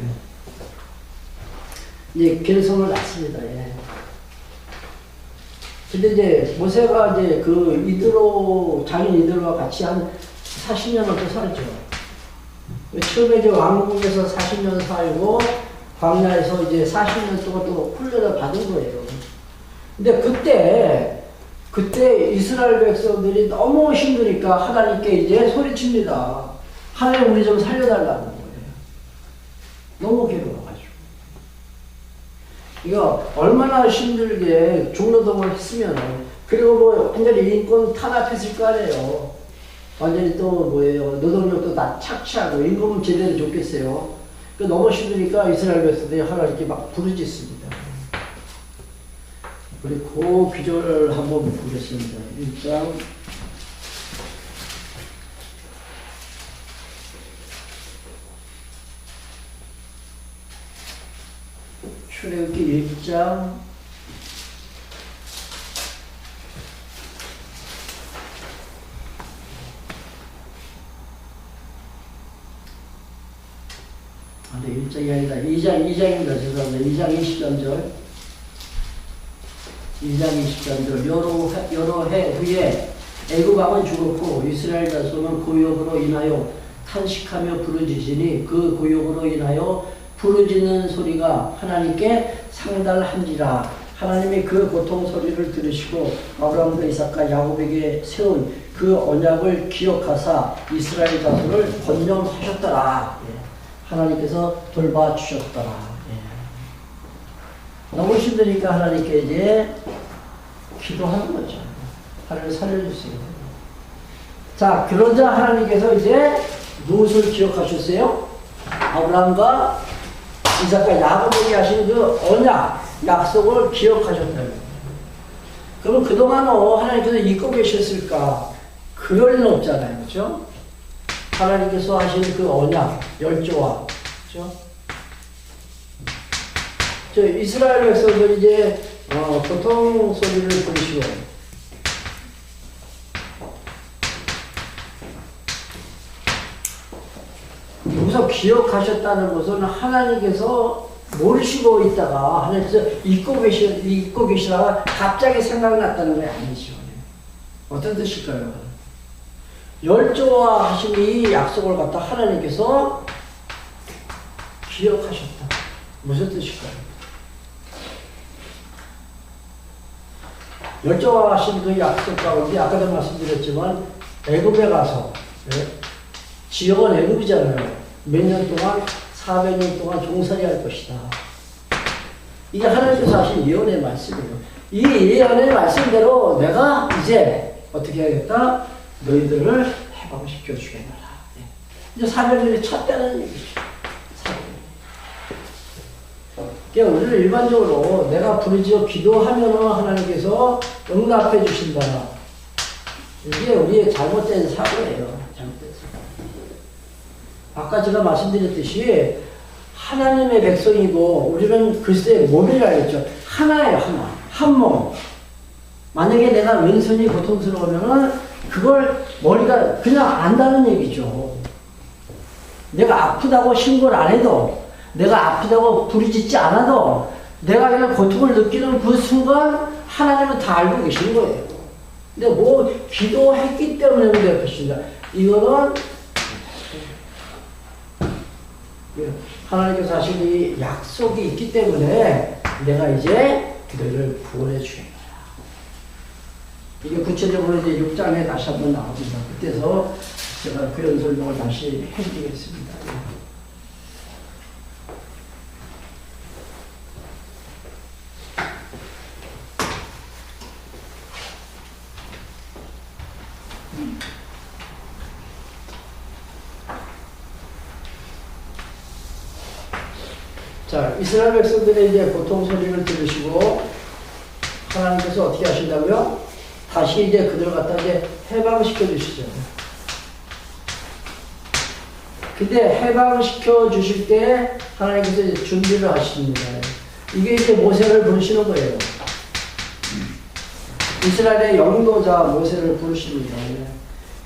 이제 게르솜을 낳습니다. 예. 근데 이제 모세가 이제 그 자기 이들과 같이 한 40년을 또 살죠. 처음에 이제 왕궁에서 40년 살고 광야에서 이제 40년 동안 또 훈련을 받은 거예요. 근데 그때 이스라엘 백성들이 너무 힘드니까 하나님께 이제 소리칩니다. 하나님 우리 좀 살려달라는 거예요. 너무 괴로워가지고. 이거 얼마나 힘들게 종노동을 했으면, 그리고 뭐 완전히 인권 탄압했을 거 아니에요. 완전히 또 뭐예요. 노동력도 다 착취하고 임금은 제대로 줬겠어요. 너무 힘드니까 이스라엘 백성들이 하나님께 막 부르짖습니다. 우리 그 귀절을 한번 보겠습니다. 1장 출애굽기 1장 1장이 아니라 2장입니다. 죄송합니다. 2장 23절. 2장 23절. 여러 해 후에 애굽 왕은 죽었고 이스라엘 자손은 고역으로 인하여 탄식하며 부르짖으니 그 고역으로 인하여 부르짖는 소리가 하나님께 상달한지라. 하나님이 그 고통 소리를 들으시고 아브라함과 이삭과 야곱에게 세운 그 언약을 기억하사 이스라엘 자손을 건념하셨더라. 하나님께서 돌봐주셨더라. 너무 힘드니까 하나님께 이제 기도하는 거죠. 하나님 살려주세요. 자, 그러자 하나님께서 이제 무엇을 기억하셨어요? 아브라함과 이삭과 야곱에게 하신 그 언약, 약속을 기억하셨다는 거예요. 그러면 그동안 하나님께서 잊고 계셨을까? 그럴 리는 없잖아요. 그렇죠? 하나님께서 하신 그 언약, 열조와, 그렇죠? 저 이스라엘 백성들이 이제 고통 소리를 들으시고 여기서 기억하셨다는 것은 하나님께서 모르시고 있다가 하나님께서 잊고 계시다가 갑자기 생각났다는 게 아니죠. 어떤 뜻일까요? 열조와 하신 이 약속을 갖다 하나님께서 기억하셨다. 무슨 뜻일까요? 열조와 하신 그 약속 가운데 아까도 말씀드렸지만 애굽에 가서, 지역은 애굽이잖아요. 몇 년 동안 400년 동안 종살이 할 것이다. 이게 하나님께서 하신 예언의 말씀이에요. 이 예언의 말씀대로 내가 이제 어떻게 해야겠다? 너희들을 해방시켜 주겠노라. 이제 400년이 찼다는 얘기죠. 400년. 그러니까 우리는 일반적으로 내가 부르짖어 기도하면 하나님께서 응답해 주신다. 이게 우리의 잘못된 사고예요. 잘못된 사고. 아까 제가 말씀드렸듯이 하나님의 백성이고 우리는 그리스도의 몸이라 했죠. 하나예요. 하나. 한 몸. 만약에 내가 왼손이 고통스러우면은 그걸 머리가 그냥 안다는 얘기죠. 내가 아프다고 신고를 안 해도, 내가 아프다고 부르짖지 않아도, 내가 그냥 고통을 느끼는 그 순간 하나님은 다 알고 계신 거예요. 근데 뭐 기도했기 때문에 그럴 것입니다. 이거는 하나님께서 하신 이 약속이 있기 때문에 내가 이제 그들을 구원해 주겠다. 이게 구체적으로 이제 6장에 다시 한번 나옵니다. 그때서 제가 그런 설명을 다시 해드리겠습니다. 자, 이스라엘 백성들의 이제 고통 소리를 들으시고 하나님께서 어떻게 하신다고요? 다시 이제 그들을 갖다 이제 해방시켜 주시죠. 근데 해방시켜 주실 때 하나님께서 이제 준비를 하십니다. 이게 이제 모세를 부르시는 거예요. 이스라엘의 영도자 모세를 부르십니다.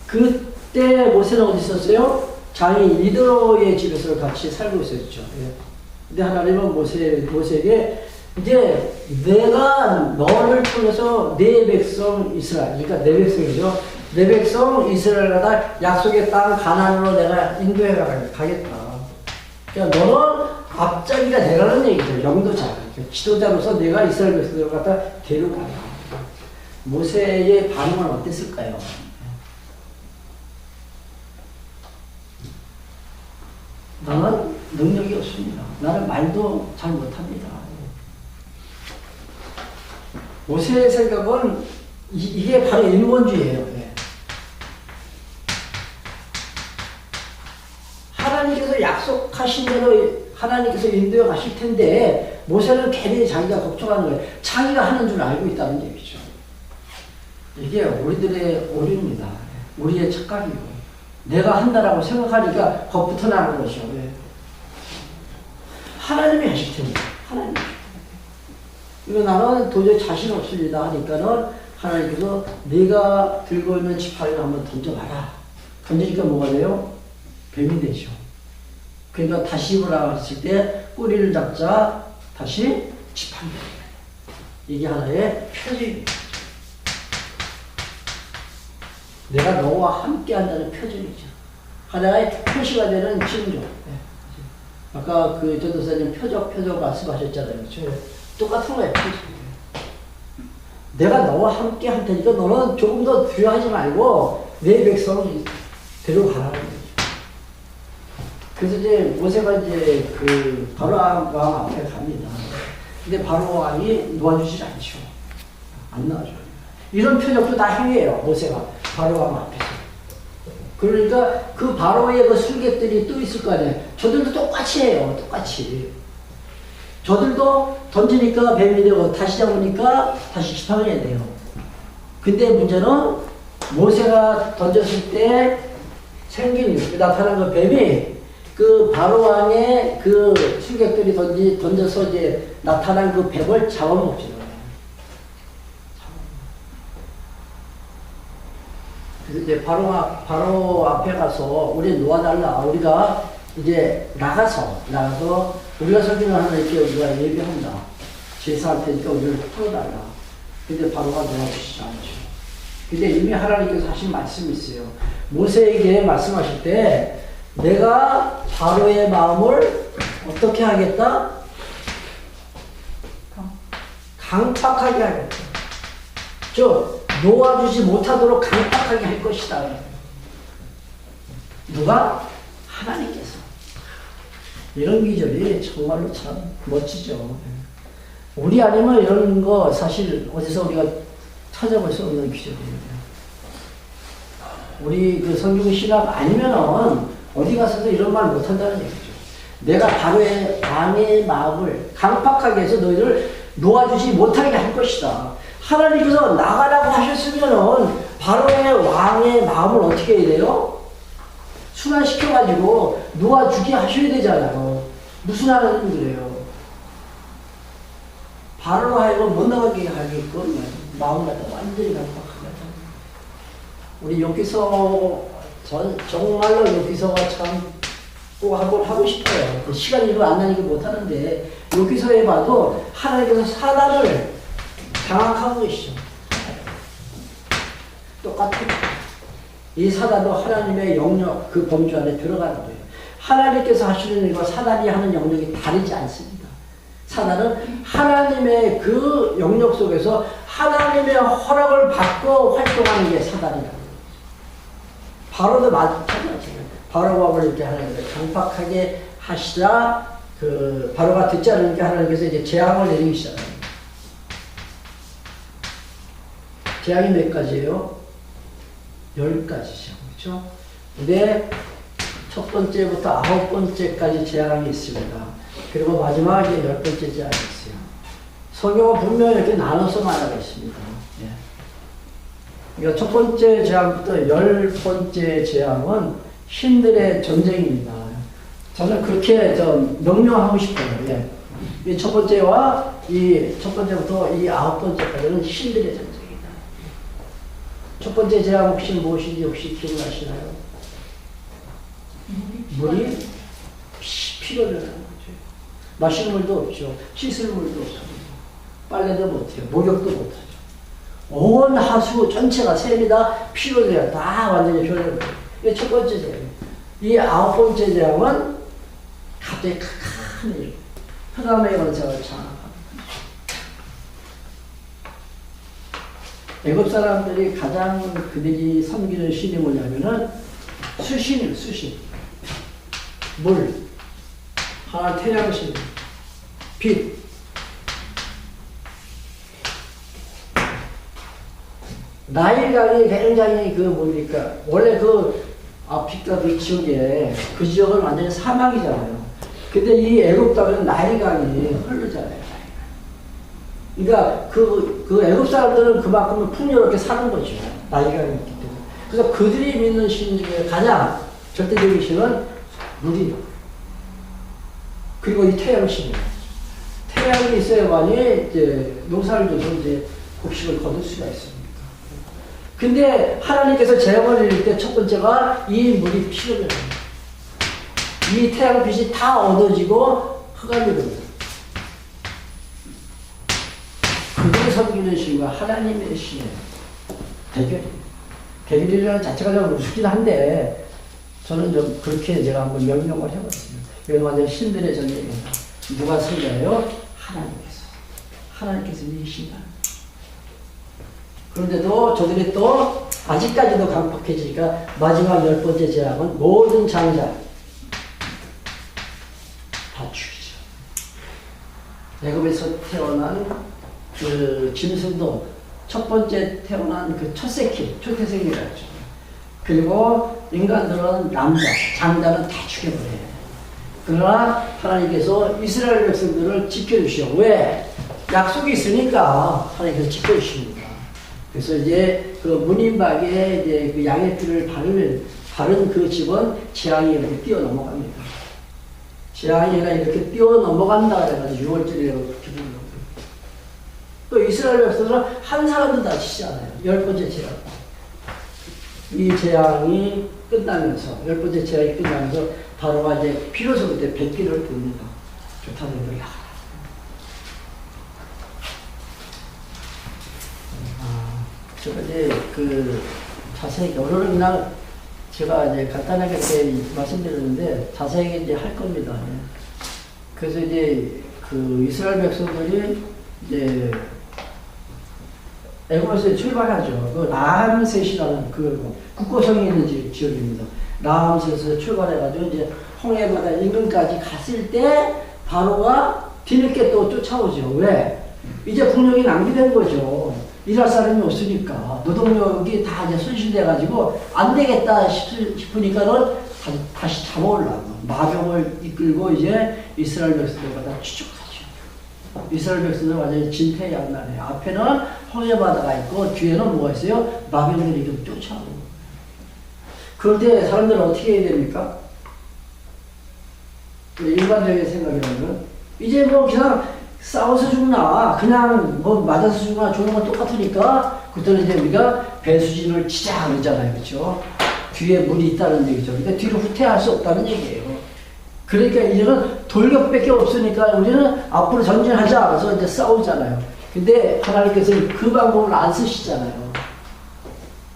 그때 모세는 어디 있었어요? 장인 이드로의 집에서 같이 살고 있었죠. 근데 하나님은 모세에게 이제 내가 너를 통해서 내 백성 이스라엘, 그러니까 내 백성이죠. 내 백성 이스라엘을 다 약속의 땅 가나안으로 내가 인도해 가겠다. 그러니까 너는 앞자기가 되라는 얘기죠. 영도자, 지도자로서 내가 이스라엘 백성들을 갖다 데려가라. 모세의 반응은 어땠을까요? 나는 능력이 없습니다. 나는 말도 잘 못합니다. 모세의 생각은 이게 바로 인본주의예요. 하나님께서 약속하신 대로 하나님께서 인도에 가실 텐데 모세는 괜히 자기가 걱정하는 거예요. 자기가 하는 줄 알고 있다는 얘기죠. 이게 우리들의 오류입니다. 우리의 착각이고 내가 한다라고 생각하니까 겁부터 나는 것이죠. 하나님이 하실 텐데 하나님이 이거 나는 도저히 자신 없습니다 하니까는 하나님께서 네가 들고 있는 지팡이를 한번 던져봐라. 던지니까 뭐가 돼요? 뱀이 되죠. 그러니까 다시 입으라 했을 때 꼬리를 잡자 다시 지팡이. 이게 하나의 표징입니다. 내가 너와 함께 한다는 표징이죠. 하나의 표시가 되는 징조. 아까 그 전도사님 표적 말씀하셨잖아요. 똑같은 거예요. 내가 너와 함께 할 테니까 너는 조금 더 두려워하지 말고 내 백성을 데려가라는 거죠. 그래서 이제 모세가 이제 그 바로왕 앞에 갑니다. 근데 바로왕이 놓아주지 않죠. 안 나와줘요. 이런 표적도 다 행해요. 모세가 바로왕 앞에서. 그러니까 그 바로의 그 술객들이 또 있을 거 아니에요. 저들도 똑같이 해요. 똑같이. 저들도 던지니까 뱀이 되고 다시 잡으니까 다시 지팡이가 돼요. 근데 문제는 모세가 던졌을 때 생긴 나타난 그 뱀이 그 바로왕의 그 술객들이 던져서 이제 나타난 그 뱀을 잡아먹지. 그래서 이제 바로 앞에 가서 우리 놓아달라. 우리가 이제 나가서 우리가 설교를 하나님께 우리가 예배한다. 제사할 테니까 우리를 풀어달라. 근데 바로가 놓아주시지 않죠. 근데 이미 하나님께서 하신 말씀이 있어요. 모세에게 말씀하실 때 내가 바로의 마음을 어떻게 하겠다? 강팍하게 하겠다. 놓아주지 못하도록 강팍하게 할 것이다. 누가? 하나님께서. 이런 기절이 정말로 참 멋지죠. 우리 아니면 이런 거 사실 어디서 우리가 찾아볼 수 없는 기절이에요. 우리 그 성경 신학 아니면은 어디 가서도 이런 말 못한다는 얘기죠. 내가 바로의 왕의 마음을 강팍하게 해서 너희를 놓아주지 못하게 할 것이다. 하나님께서 나가라고 하셨으면은 바로의 왕의 마음을 어떻게 해야 돼요? 순환시켜가지고 놓아주게 하셔야 되잖아요. 무슨 하나님 그래요? 바로로 하여금 못 나가게 하게끔 마음 갖다 완전히 강팍하게 하자. 우리 여기서 정말로 여기서가 참 꼭 한번 하고 싶어요. 시간이 이거 안 나니까 못 하는데 여기서 해봐도 하나님께서 사단을 장악한 것이죠. 똑같아요. 이 사단도 하나님의 영역 그 범주 안에 들어가는 거예요. 하나님께서 하시는 일과 사단이 하는 영역이 다르지 않습니다. 사단은 하나님의 그 영역 속에서 하나님의 허락을 받고 활동하는 게 사단이라는 거예요. 바로도 마찬가지예요. 바로가 이렇게 하나님께서 강팍하게 하시자 그 바로가 듣지 않으니까 하나님께서 이제 재앙을 내리시잖아요. 재앙이 몇 가지예요? 10가지죠. 그렇죠? 근데 첫 번째부터 9번째까지 재앙이 있습니다. 그리고 마지막에 10번째 재앙이 있어요. 성경은 분명히 이렇게 나눠서 말하고 있습니다. 예. 그러니까 첫 번째 재앙부터 10번째 재앙은 신들의 전쟁입니다. 저는 그렇게 좀 명령하고 싶어요. 예. 이 첫 번째와 이 첫 번째부터 이 9번째까지는 신들의 전쟁이다. 첫 번째 재앙 혹시 무엇인지 혹시 기억나시나요? 물이 피로 되는 거죠. 마실 물도 없죠. 씻을 물도 없습니다. 빨래도 못해요. 목욕도 못하죠. 온 하수 전체가 샘이 다 피로 돼요. 다 완전히 변해요. 이게 첫 번째 재앙. 이 9번째 재앙은 갑자기 큰 일. 흑암의 권세가 장악합니다. 애굽 사람들이 가장 그들이 섬기는 신이 뭐냐면은 수신이에요. 수신. 물, 하나 태양신, 빛. 나일강이 굉장히 그 뭡니까? 원래 그 아프리카 그 지역에 그 지역은 완전히 사막이잖아요. 근데 이 애굽 땅은 나일강이 흐르잖아요. 그러니까 그 애굽 사람들은 그만큼 풍요롭게 사는 거죠. 나일강이 있기 때문에. 그래서 그들이 믿는 신 중에 가장 절대적인 신은 물이요. 그리고 이 태양신이에요. 태양이 있어야만이 이제 농사를 져서 이제 곡식을 거둘 수가 있습니다. 근데 하나님께서 재앙을 내릴 때 첫 번째가 이 물이 피로 변합니다. 이 태양빛이 다 어두워지고 흑암이 됩니다. 그들이 섬기는 신과 하나님의 신의 대결입니다. 대결이라는 자체가 좀 우습긴 한데 저는 좀 그렇게 제가 한번 명령을 해봤습니다. 이건 완전 신들의 전쟁입니다. 누가 승자예요? 하나님께서. 하나님께서 이기신다. 그런데도 저들이 또 아직까지도 강팍해지니까 마지막 10번째 재앙은 모든 장자 다 죽이죠. 애굽에서 태어난 그 짐승도 첫 번째 태어난 그 첫 새끼, 초태생이라고 하죠. 그리고 인간들은 남자, 장자는 다 죽여버려요. 그러나 하나님께서 이스라엘 백성들을 지켜주시오. 왜? 약속이 있으니까 하나님께서 지켜주십니다. 그래서 이제 그 문인박에 이제 그 양의 피를 바른 그 집은 재앙이 이렇게 뛰어넘어갑니다. 재앙이가 이렇게 뛰어넘어간다 그래가지고 6월절이라고 기록을 하고 또 이스라엘 백성들은 한 사람도 다치지 않아요. 10번째 재앙. 이 재앙이 끝나면서 10번째 재앙이 끝나면서 바로가 이제 비로소 그때 백기를 듭니다. 좋다는 거야. 제가 이제 그 자세히 오늘은 그냥 제가 이제 간단하게 말씀드렸는데 자세하게 이제 할 겁니다. 그래서 이제 그 이스라엘 백성들이 이제 애굽에서 출발하죠. 그 라암셋이라는 그 국고성이 있는 지역입니다. 라암셋에서 출발해가지고 이제 홍해바다 인근까지 갔을 때 바로가 뒤늦게 또 쫓아오죠. 왜? 이제 국력이 낭비된 거죠. 일할 사람이 없으니까 노동력이 다 이제 손실돼가지고 안 되겠다 싶으니까는 다시 잡아오려고 마병을 이끌고 이제 이스라엘 백성들과 다 추적하죠. 이스라엘 백성들 완전히 진퇴양난해요. 앞에는 홍해바다가 있고 뒤에는 뭐가 있어요? 마병들이 좀 쫓아오고. 그런데 사람들은 어떻게 해야 됩니까? 일반적인 생각이라면 이제 뭐 그냥 싸워서 죽나 그냥 뭐 맞아서 죽나 죽는 건 똑같으니까 그때는 이제 우리가 배수진을 치자 그러잖아요. 그렇죠? 뒤에 물이 있다는 얘기죠. 근데 뒤로 후퇴할 수 없다는 얘기예요. 그러니까 이제는 돌격밖에 없으니까 우리는 앞으로 전진하자 그래서 이제 싸우잖아요. 근데 하나님께서 그 방법을 안 쓰시잖아요.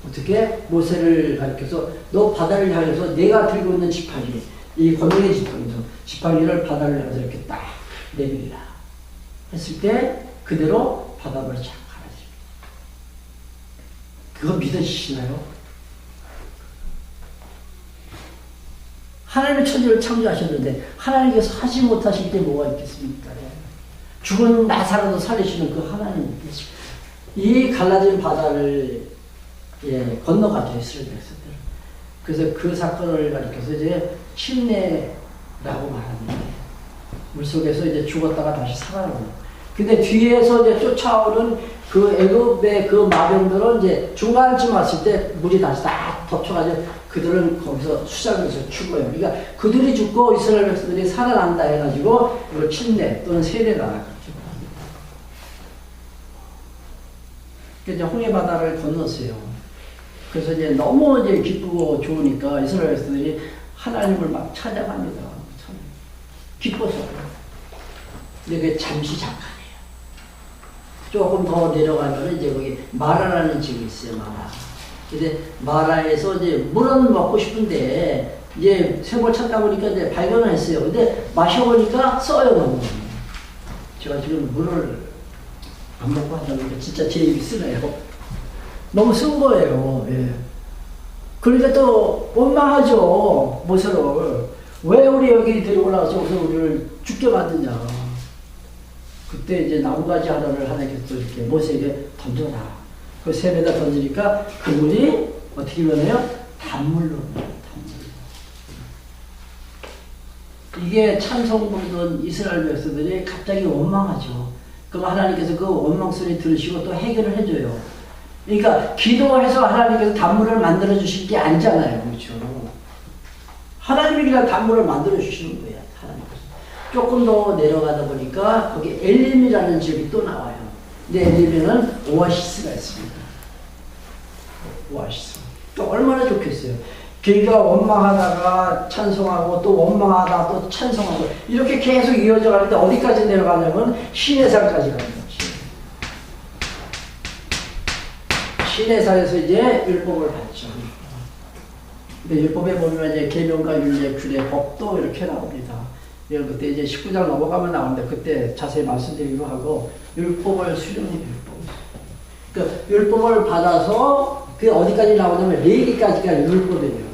어떻게? 모세를 가르쳐서 너 바다를 향해서 내가 들고 있는 지팡이 이 권능의 지팡이죠. 지팡이를 바다를 향해서 이렇게 딱 내밀이라 했을 때 그대로 바다를 착 갈아집니다. 그거 믿으시나요? 하나님의 천지를 창조하셨는데 하나님께서 하지 못하실 때 뭐가 있겠습니까? 죽은 나사로도 살리시는 그 하나님. 이 갈라진 바다를 예, 건너가죠. 이스라엘 백성들. 그래서 그 사건을 가리켜서 이제 침례라고 말합니다. 물속에서 이제 죽었다가 다시 살아나는. 근데 뒤에서 이제 쫓아오는 그 애굽의 그 마병들은 이제 중간쯤 왔을 때 물이 다시 다 덮쳐가지고 그들은 거기서 수장에서 죽어요. 그러니까 그들이 죽고 이스라엘 백성들이 살아난다 해가지고 이걸 침례 또는 세례라 그렇게 말합니다. 그래서 이제 홍해 바다를 건넜어요. 그래서 이제 너무 이제 기쁘고 좋으니까 이스라엘 백성들이 하나님을 막 찾아갑니다. 참 기뻐서. 근데 그게 잠시 잠깐이에요. 조금 더 내려가면 이제 거기 마라라는 집이 있어요. 마라. 근데 마라에서 이제 물은 먹고 싶은데 이제 샘을 찾다 보니까 이제 발견을 했어요. 근데 마셔보니까 써요 너무. 제가 지금 물을 안 먹고 한다는 게 진짜 제 입이 쓰네요. 너무 쓴 거예요. 예. 그러니까 또 원망하죠. 모세를. 왜 우리 여기 데리고 올라와서 우리를 죽게 만드냐. 그때 이제 나무가지 하나를 하나님께서 또 이렇게 모세에게 던져라. 그 샘에다 던지니까 그 물이 어떻게 변해요? 단물로 변해요. 단물. 이게 찬송 부르던 이스라엘 백성들이 갑자기 원망하죠. 그럼 하나님께서 그 원망 소리 들으시고 또 해결을 해줘요. 그러니까 기도해서 하나님께서 단물을 만들어 주실 게 아니잖아요. 그렇죠? 하나님이 그냥 단물을 만들어 주시는 거예요. 하나님께서. 조금 더 내려가다 보니까 거기 엘림이라는 지역이 또 나와요. 근데 엘림에는 오아시스가 있습니다. 오아시스. 또 얼마나 좋겠어요. 그러니까 원망하다가 찬송하고 또 원망하다가 또 찬송하고 이렇게 계속 이어져 가는데 어디까지 내려가냐면 시내산까지 갑니다. 시내산에서 이제 율법을 받죠. 근데 율법에 보면 이제 계명과 율례, 규례, 법도 이렇게 나옵니다. 그때 이제 19장 넘어가면 나오는데 그때 자세히 말씀드리기로 하고 율법을 수령해 율법. 그 율법을 받아서 그 어디까지 나오냐면 레위기까지가 율법이에요.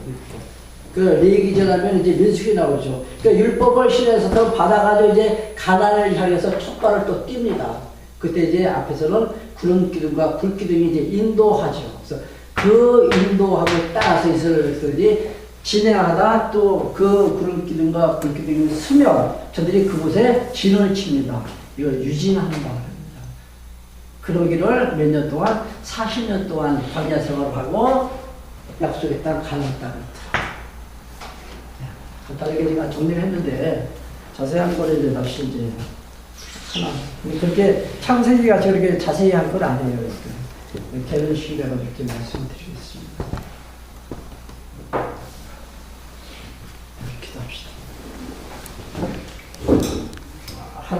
그 레위기 전하면 이제 민수기 나오죠. 그 율법을 신에서 받아가지고 이제 가나안을 향해서 촛발을 또 띱니다. 그때 이제 앞에서는 구름 기둥과 불 기둥이 이제 인도하죠. 그래서 그 인도함을 따라서 이스라엘 백성들이 진행하다 또 그 구름 기둥과 불 기둥이 서면 저들이 그곳에 진을 칩니다. 이걸 유진한다고 합니다. 그러기를 몇 년 동안 40년 동안 광야 생활하고 약속의 땅 가나안 땅을 간단하게 제가 정리를 했는데 자세한 거를 이제 다시 이제 하나 그렇게 창세기가 저렇게 자세히 한 건 아니에요. 개는 시기라고 이렇게 말씀드리겠습니다.